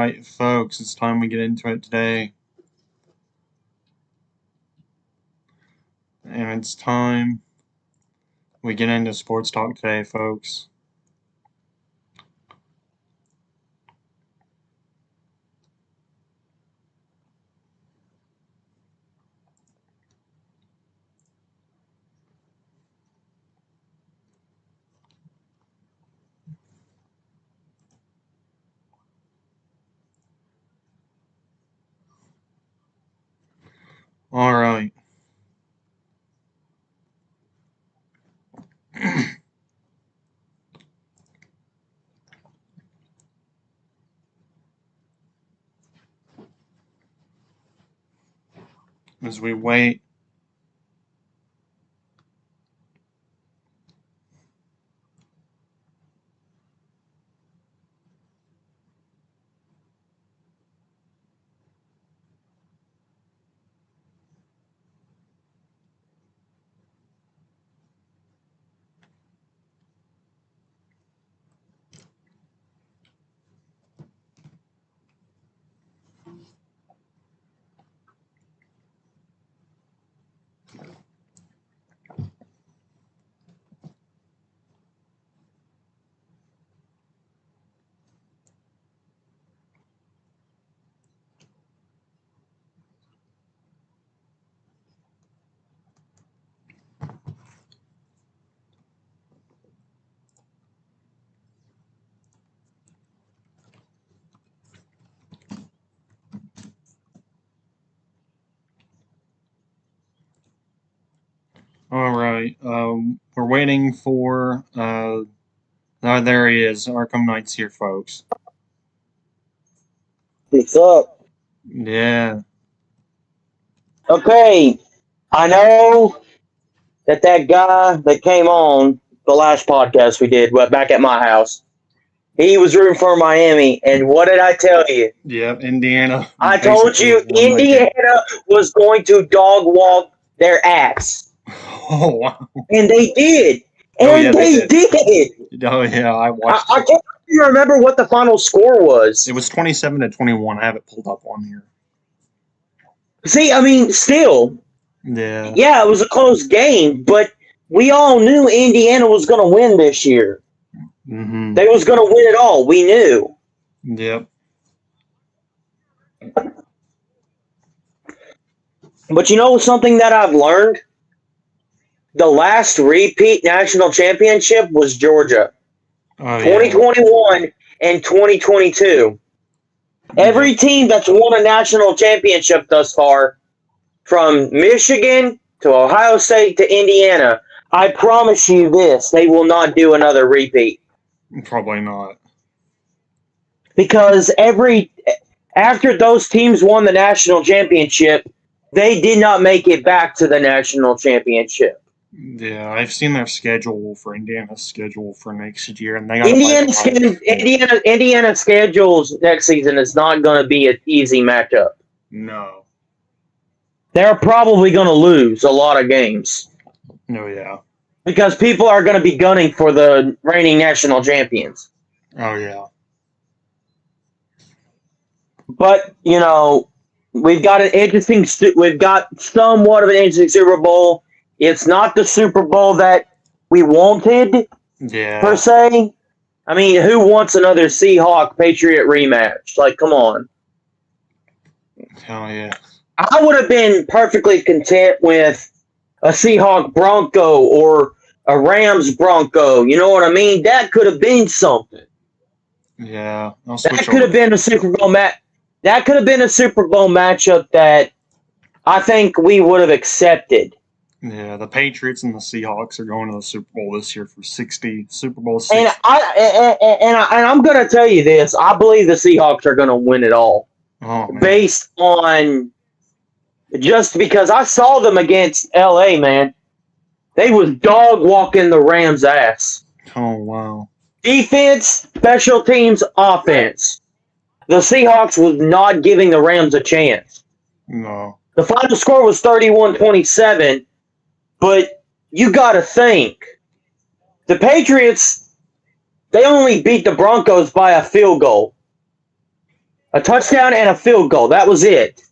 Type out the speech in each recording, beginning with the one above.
right, folks, it's time we get into it today. And it's time we get into sports talk today, folks. All right. As we wait, all right. We're waiting for. There he is. Arkham Knight's here, folks. What's up? Yeah. Okay, I know that guy that came on the last podcast we did, back at my house, he was rooting for Miami, and what did I tell you? Yep, Indiana. I told you Indiana was going to dog walk their ass. Oh, wow. And they did. And they did. Oh, yeah, I watched I can't even remember what the final score was. It was 27-21. I have it pulled up on here. See, I mean, still. Yeah. Yeah, it was a close game, but we all knew Indiana was going to win this year. Mm-hmm. They was going to win it all. We knew. Yep. But you know something that I've learned? The last repeat national championship was Georgia. 2021 and 2022. Every team that's won a national championship thus far, from Michigan to Ohio State to Indiana, I promise you this, they will not do another repeat. Probably not. Because after those teams won the national championship, they did not make it back to the national championship. Yeah, I've seen their schedule for Indiana's schedule for next year, and they got Indiana's schedules next season is not going to be an easy matchup. No, they're probably going to lose a lot of games. Oh yeah, because people are going to be gunning for the reigning national champions. Oh yeah, but you know, we've got somewhat of an interesting Super Bowl. It's not the Super Bowl that we wanted, per se. I mean, who wants another Seahawks-Patriot rematch? Like, come on. Hell yeah. I would have been perfectly content with a Seahawks-Bronco or a Rams-Bronco. You know what I mean? That could have been something. Yeah. That could have been a Super Bowl match. That could have been a Super Bowl matchup that I think we would have accepted. Yeah, the Patriots and the Seahawks are going to the Super Bowl this year for Super Bowl 60. And I'm going to tell you this. I believe the Seahawks are going to win it all. Oh, man. Based on just because I saw them against LA, man. They was dog walking the Rams' ass. Oh, wow. Defense, special teams, offense. The Seahawks was not giving the Rams a chance. No. The final score was 31-27. But you got to think, the Patriots, they only beat the Broncos by a field goal. A touchdown and a field goal. That was it.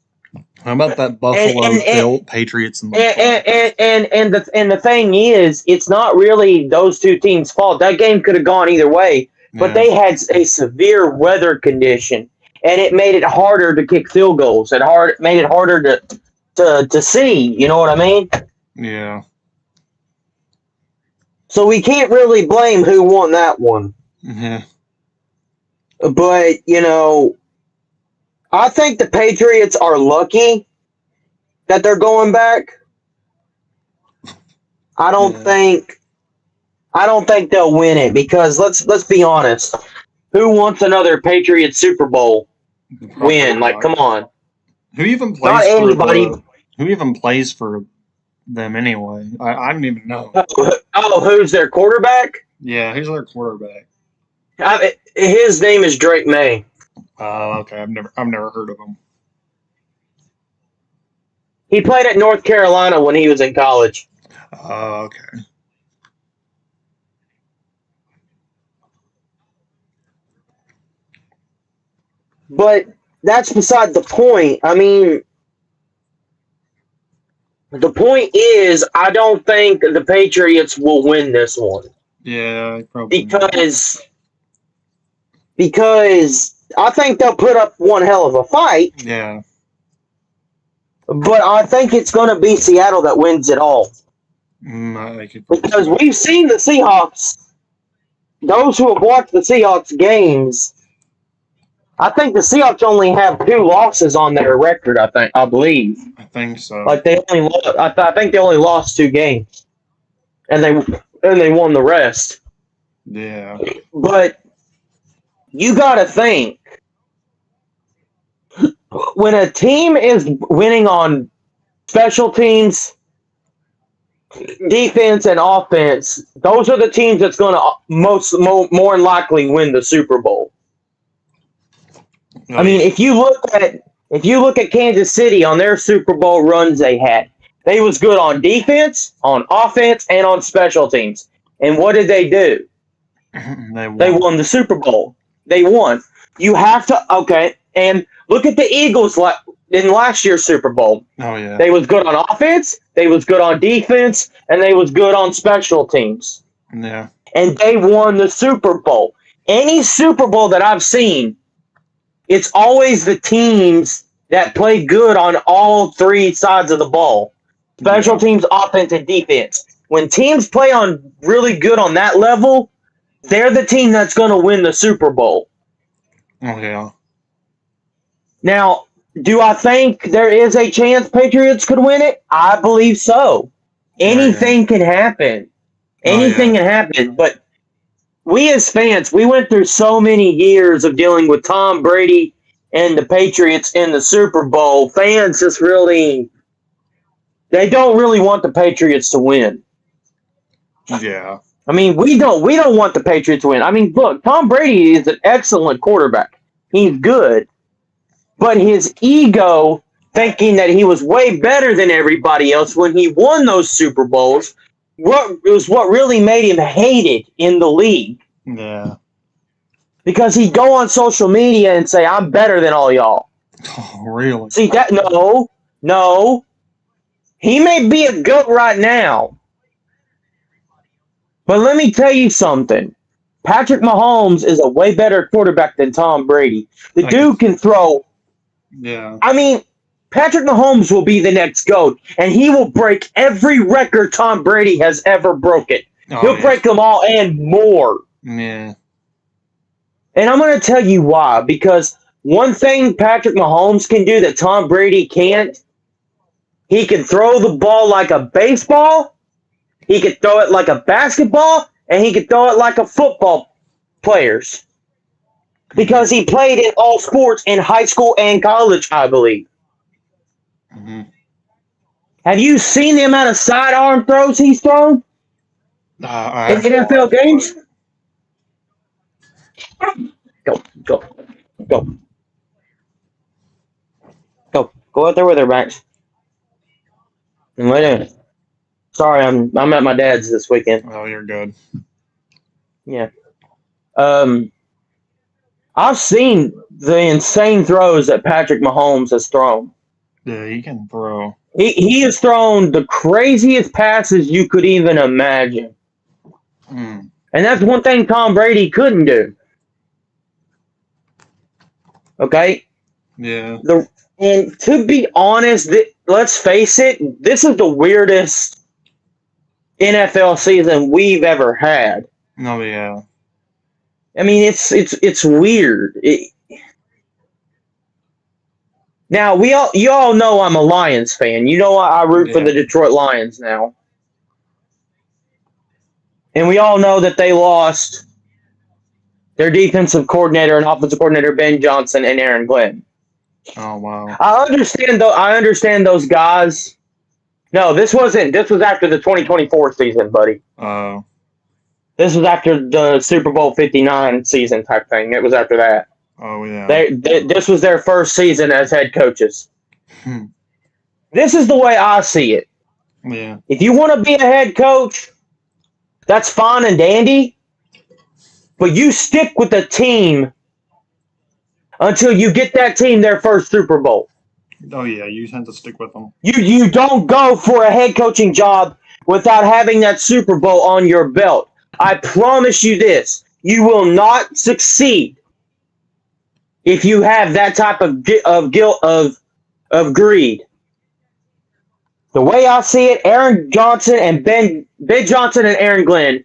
How about that Buffalo Patriots and the thing is, it's not really those two teams' fault. That game could have gone either way, but they had a severe weather condition, and it made it harder to kick field goals. It made it harder to see. You know what I mean? Yeah. So we can't really blame who won that one. Yeah. But I think the Patriots are lucky that they're going back. I don't think they'll win it because let's be honest. Who wants another Patriots Super Bowl win? Like, come on. Who even plays? Not anybody. Who even plays for them anyway? I don't even know. Oh, who's their quarterback? Yeah, who's their quarterback? His name is Drake May. Oh, okay. I've never heard of him. He played at North Carolina when he was in college. Oh, okay. But that's beside the point. I mean, the point is, I don't think the Patriots will win this one. Yeah, probably. Because I think they'll put up one hell of a fight. Yeah. But I think it's going to be Seattle that wins it all. Because we've seen the Seahawks. Those who have watched the Seahawks games, I think the Seahawks only have 2 losses on their record. I believe. I think so. Like I think they only lost 2 games, and they won the rest. Yeah. But you got to think, when a team is winning on special teams, defense, and offense, those are the teams that's going to more likely win the Super Bowl. I mean, if you look at Kansas City on their Super Bowl runs they was good on defense, on offense, and on special teams. And what did they do? They won the Super Bowl. They won. You have to and look at the Eagles in last year's Super Bowl. Oh yeah. They was good on offense, they was good on defense, and they was good on special teams. Yeah. And they won the Super Bowl. Any Super Bowl that I've seen, it's always the teams that play good on all 3 sides of the ball. Special teams, offense, and defense. When teams play on really good on that level, they're the team that's going to win the Super Bowl. Oh, yeah. Now, do I think there is a chance Patriots could win it? I believe so. Anything can happen. Anything can happen. But we as fans, we went through so many years of dealing with Tom Brady and the Patriots in the Super Bowl. Fans just they don't really want the Patriots to win. Yeah. I mean, we don't want the Patriots to win. I mean, look, Tom Brady is an excellent quarterback. He's good. But his ego, thinking that he was way better than everybody else when he won those Super Bowls, was what really made him hated in the league. Yeah. Because he'd go on social media and say, I'm better than all y'all. Oh, really? See, no. He may be a GOAT right now. But let me tell you something. Patrick Mahomes is a way better quarterback than Tom Brady. The dude can throw. Yeah. I mean, Patrick Mahomes will be the next GOAT, and he will break every record Tom Brady has ever broken. He'll break them all and more. Yeah. And I'm going to tell you why. Because one thing Patrick Mahomes can do that Tom Brady can't, he can throw the ball like a baseball, he can throw it like a basketball, and he can throw it like a football players. Because he played in all sports in high school and college, I believe. Mm-hmm. Have you seen the amount of sidearm throws he's thrown in NFL games? Go out there with her, Max. And wait a minute. Sorry, I'm at my dad's this weekend. Oh, you're good. Yeah. I've seen the insane throws that Patrick Mahomes has thrown. Yeah, he can throw. He has thrown the craziest passes you could even imagine. Mm. And that's one thing Tom Brady couldn't do. Okay? Yeah. And to be honest, let's face it, this is the weirdest NFL season we've ever had. Oh yeah. I mean, it's weird. Now you all know I'm a Lions fan. You know I root for the Detroit Lions now, and we all know that they lost their defensive coordinator and offensive coordinator Ben Johnson and Aaron Glenn. Oh wow. I understand those guys. No, this was after the 2024 season, buddy. Oh. This was after the Super Bowl 59 season type thing. It was after that. Oh yeah. This was their first season as head coaches. This is the way I see it. Yeah. If you want to be a head coach, that's fine and dandy, but you stick with the team until you get that team their first Super Bowl. Oh yeah, you tend to stick with them. You don't go for a head coaching job without having that Super Bowl on your belt. I promise you this: you will not succeed if you have that type of guilt of greed. The way I see it, Aaron Johnson and Ben Johnson and Aaron Glenn,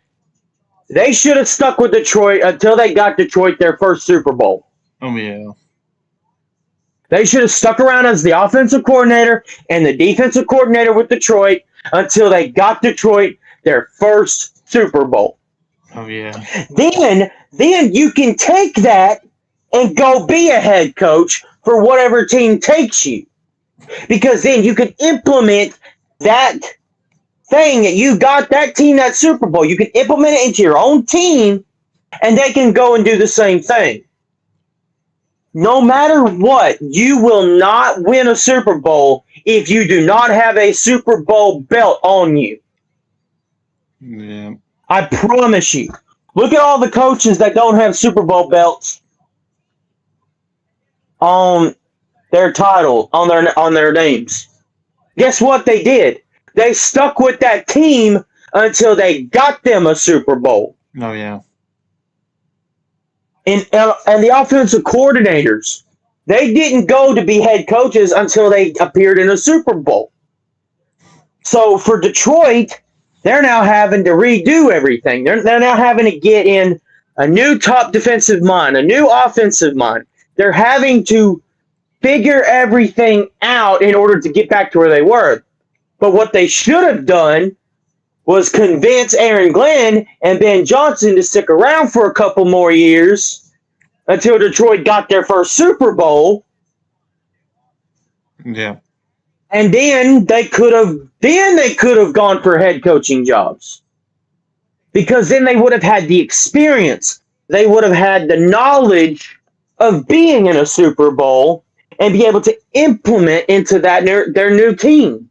they should have stuck with Detroit until they got Detroit their first Super Bowl. Oh yeah. They should have stuck around as the offensive coordinator and the defensive coordinator with Detroit until they got Detroit their first Super Bowl. Oh yeah. Then you can take that and go be a head coach for whatever team takes you. Because then you can implement that thing that you got that team that Super Bowl. You can implement it into your own team and they can go and do the same thing. No matter what, you will not win a Super Bowl if you do not have a Super Bowl belt on you. Yeah. I promise you. Look at all the coaches that don't have Super Bowl belts on their title, on their names. Guess what they did? They stuck with that team until they got them a Super Bowl. Oh yeah. And the offensive coordinators, they didn't go to be head coaches until they appeared in a Super Bowl. So for Detroit, they're now having to redo everything. They're now having to get in a new top defensive mind, a new offensive mind. They're having to figure everything out in order to get back to where they were. But what they should have done was convince Aaron Glenn and Ben Johnson to stick around for a couple more years until Detroit got their first Super Bowl. Yeah. And then they could have gone for head coaching jobs. Because then they would have had the experience. They would have had the knowledge of being in a Super Bowl and be able to implement into that their new team.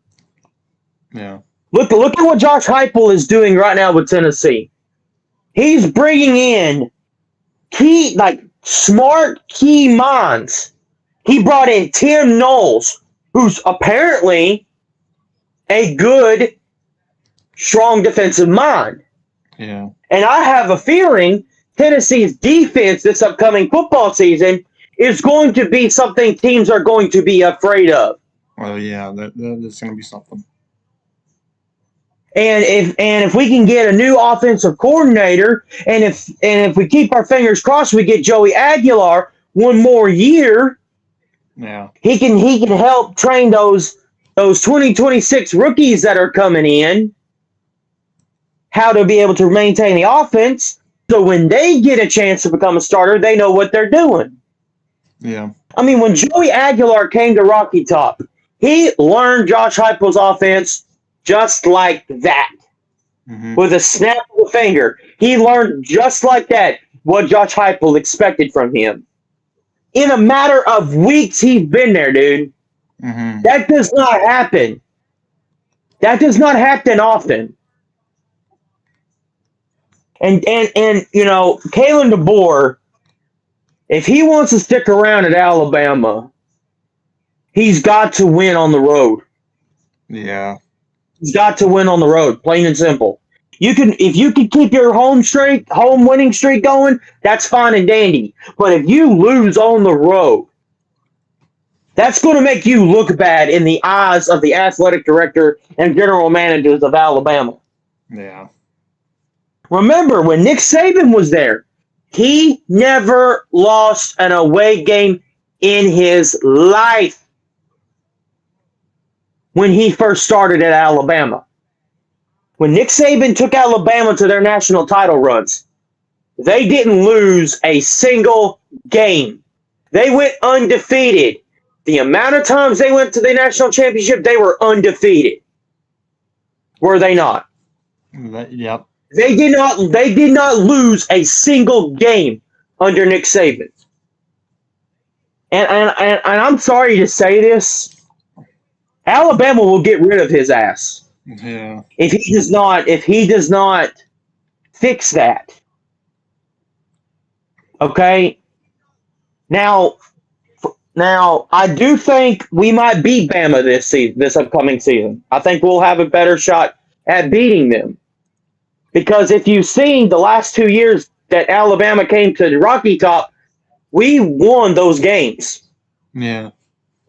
Yeah. Look at what Josh Heupel is doing right now with Tennessee. He's bringing in smart key minds. He brought in Tim Knowles, who's apparently a good, strong defensive mind. Yeah. And I have a feeling Tennessee's defense this upcoming football season is going to be something teams are going to be afraid of. Well, yeah, that's going to be something. And if we can get a new offensive coordinator, and if we keep our fingers crossed, we get Joey Aguilar one more year. Yeah, he can help train those 2026 rookies that are coming in how to be able to maintain the offense. So when they get a chance to become a starter, they know what they're doing. Yeah. I mean, when Joey Aguilar came to Rocky Top, he learned Josh Heupel's offense just like that. Mm-hmm. With a snap of the finger. He learned just like that what Josh Heupel expected from him. In a matter of weeks, he's been there, dude. Mm-hmm. That does not happen. That does not happen often. And you know, Kalen DeBoer If he wants to stick around at Alabama, he's got to win on the road. Yeah. He's got to win on the road, plain and simple. If you can keep your home winning streak going, that's fine and dandy. But if you lose on the road, that's going to make you look bad in the eyes of the athletic director and general managers of Alabama. Yeah. Remember, when Nick Saban was there, he never lost an away game in his life when he first started at Alabama. When Nick Saban took Alabama to their national title runs, they didn't lose a single game. They went undefeated. The amount of times they went to the national championship, they were undefeated. Were they not? Yep. They did not lose a single game under Nick Saban. And I'm sorry to say this, Alabama will get rid of his ass. Yeah. If he does not fix that. Okay? Now I do think we might beat Bama this upcoming season. I think we'll have a better shot at beating them. Because if you've seen the last 2 years that Alabama came to the Rocky Top, we won those games. Yeah.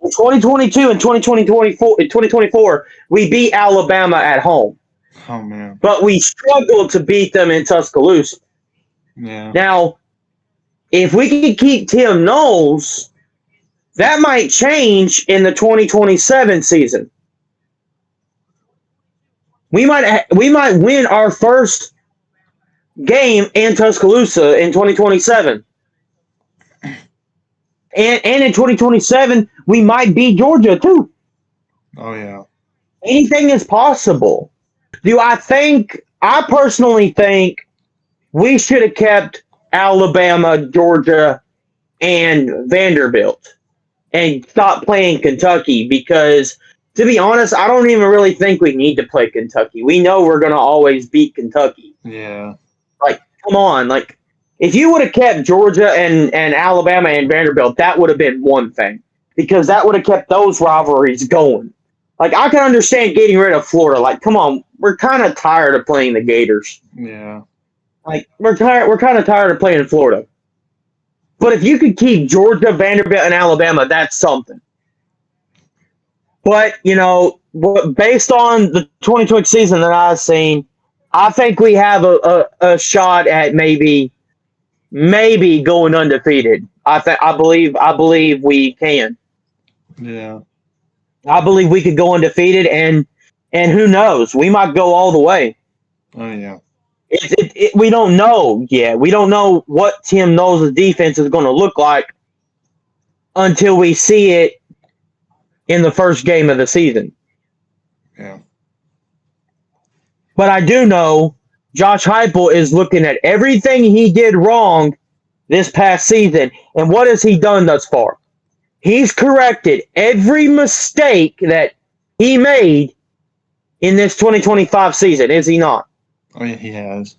In 2022 and 2024, we beat Alabama at home. Oh, man. But we struggled to beat them in Tuscaloosa. Yeah. Now, if we can keep Tim Knowles, that might change in the 2027 season. We might win our first game in Tuscaloosa in 2027. And in 2027, we might beat Georgia too. Oh, yeah. Anything is possible. I personally think we should have kept Alabama, Georgia, and Vanderbilt and stopped playing Kentucky because, to be honest, I don't even really think we need to play Kentucky. We know we're going to always beat Kentucky. Yeah. Like, come on. Like, if you would have kept Georgia and Alabama and Vanderbilt, that would have been one thing because that would have kept those rivalries going. Like, I can understand getting rid of Florida. Like, come on. We're kind of tired of playing the Gators. Yeah. Like, we're kind of tired of playing Florida. But if you could keep Georgia, Vanderbilt, and Alabama, that's something. But, based on the 2020 season that I've seen, I think we have a shot at maybe going undefeated. I believe we can. Yeah. I believe we could go undefeated, and who knows? We might go all the way. Oh, yeah. We don't know yet. We don't know what Tim Knowles' defense is going to look like until we see it in the first game of the season. Yeah. But I do know Josh Heupel is looking at everything he did wrong this past season, and what has he done thus far? He's corrected every mistake that he made in this 2025 season, is he not? Oh, yeah, he has.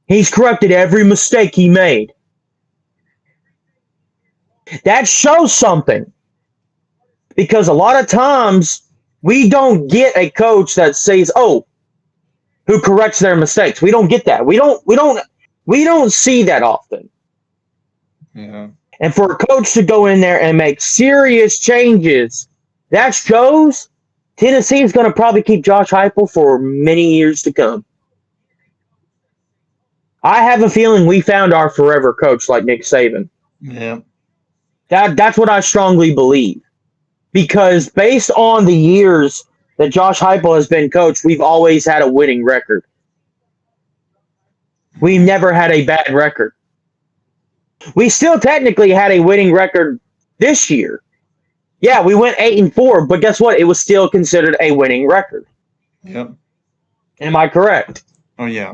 He's corrected every mistake he made. That shows something. Because a lot of times, we don't get a coach that says, who corrects their mistakes. We don't get that. We don't see that often. Yeah. And for a coach to go in there and make serious changes, that shows Tennessee is going to probably keep Josh Heupel for many years to come. I have a feeling we found our forever coach like Nick Saban. Yeah. That's what I strongly believe. Because based on the years that Josh Heupel has been coach, we've always had a winning record. We've never had a bad record. We still technically had a winning record this year. Yeah, we went 8-4, but guess what? It was still considered a winning record. Yep. Am I correct? Oh, yeah.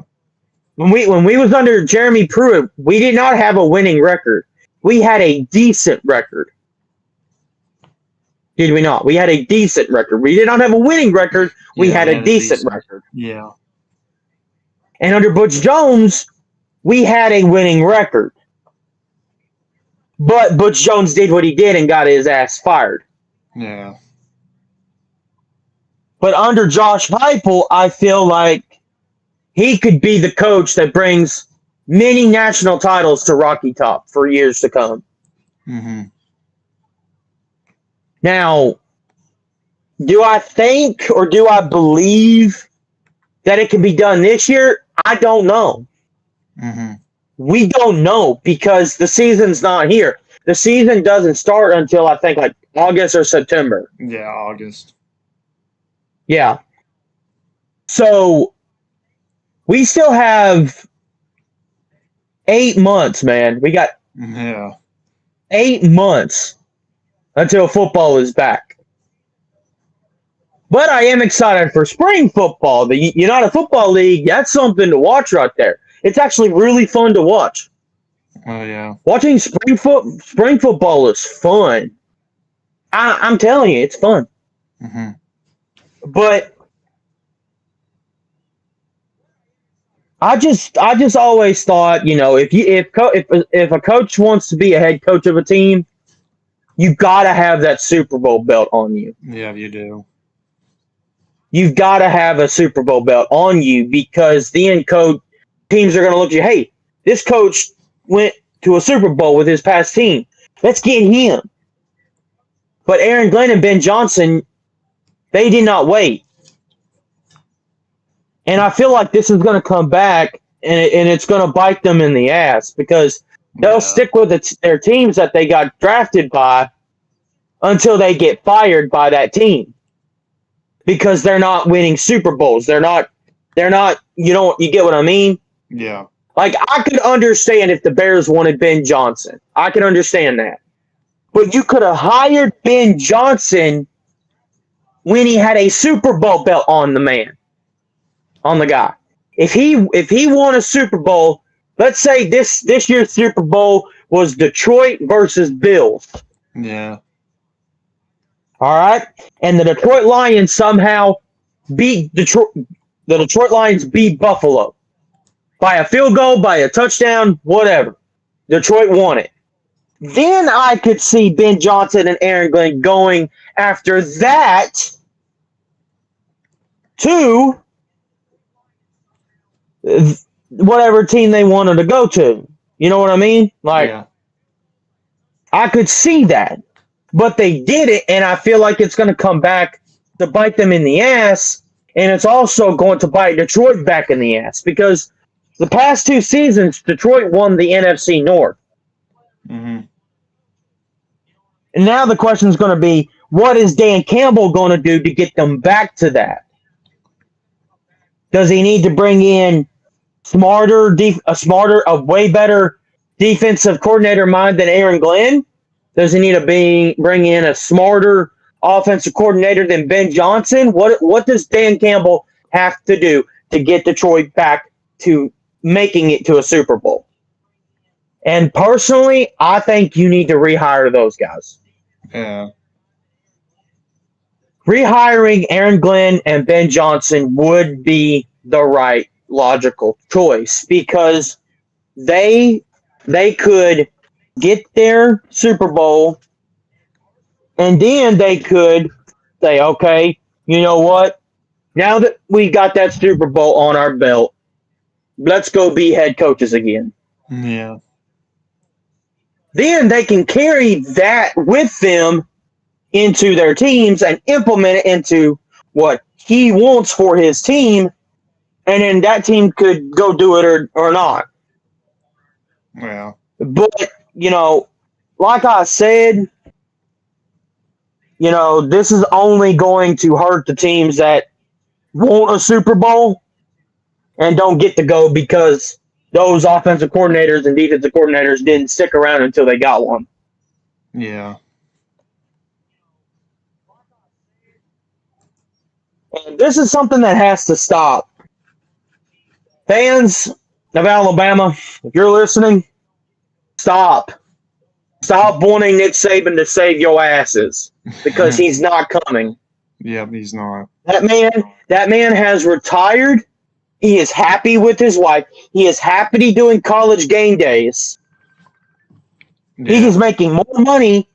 When we was under Jeremy Pruitt, we did not have a winning record. We had a decent record. Did we not? We had a decent record. We did not have a winning record. We had a decent record. Yeah. And under Butch Jones, we had a winning record. But Butch Jones did what he did and got his ass fired. Yeah. But under Josh Heupel, I feel like he could be the coach that brings many national titles to Rocky Top for years to come. Mm-hmm. Now, do I think or do I believe that it can be done this year? I don't know. Mm-hmm. We don't know because the season's not here. The season doesn't start until I think like August or September. Yeah, August. Yeah. So we still have 8 months, man. We got 8 months until football is back. But I am excited for spring football. The United Football League, that's something to watch right there. It's actually really fun to watch. Oh, yeah. Watching spring football is fun. I'm telling you, it's fun. Mm-hmm. But I just always thought, you know, if a coach wants to be a head coach of a team, you got to have that Super Bowl belt on you. Yeah, you do. You've got to have a Super Bowl belt on you because then teams are going to look at you, hey, this coach went to a Super Bowl with his past team. Let's get him. But Aaron Glenn and Ben Johnson, they did not wait. And I feel like this is going to come back and it's going to bite them in the ass because they'll stick with their teams that they got drafted by until they get fired by that team. Because they're not winning Super Bowls. They're not, you get what I mean? Yeah. Like, I could understand if the Bears wanted Ben Johnson. I can understand that. But you could have hired Ben Johnson when he had a Super Bowl belt on the guy. If he won a Super Bowl, let's say this year's Super Bowl was Detroit versus Bills. Yeah. All right? And the Detroit Lions somehow beat Detroit. The Detroit Lions beat Buffalo by a field goal, by a touchdown, whatever. Detroit won it. Then I could see Ben Johnson and Aaron Glenn going after that to whatever team they wanted to go to. You know what I mean? Like, yeah. I could see that. But they did it, and I feel like it's going to come back to bite them in the ass, and it's also going to bite Detroit back in the ass because the past 2 seasons, Detroit won the NFC North. Mm-hmm. And now the question is going to be, what is Dan Campbell going to do to get them back to that? Does he need to bring in a way better defensive coordinator mind than Aaron Glenn? Does he need to bring in a smarter offensive coordinator than Ben Johnson? What does Dan Campbell have to do to get Detroit back to making it to a Super Bowl? And personally, I think you need to rehire those guys. Yeah. Rehiring Aaron Glenn and Ben Johnson would be the right logical choice because they could get their Super Bowl, and then they could say, okay, you know what? Now that we got that Super Bowl on our belt, let's go be head coaches again. Yeah. Then they can carry that with them into their teams and implement it into what he wants for his team, and then that team could go do it or not. Yeah. But you know, like I said, you know, this is only going to hurt the teams that want a Super Bowl and don't get to go because those offensive coordinators and defensive coordinators didn't stick around until they got one. Yeah. And this is something that has to stop. Fans of Alabama, if you're listening, stop. Stop wanting Nick Saban to save your asses because he's not coming. Yeah, he's not. That man has retired. He is happy with his wife. He is happy doing college game days. He's just making more money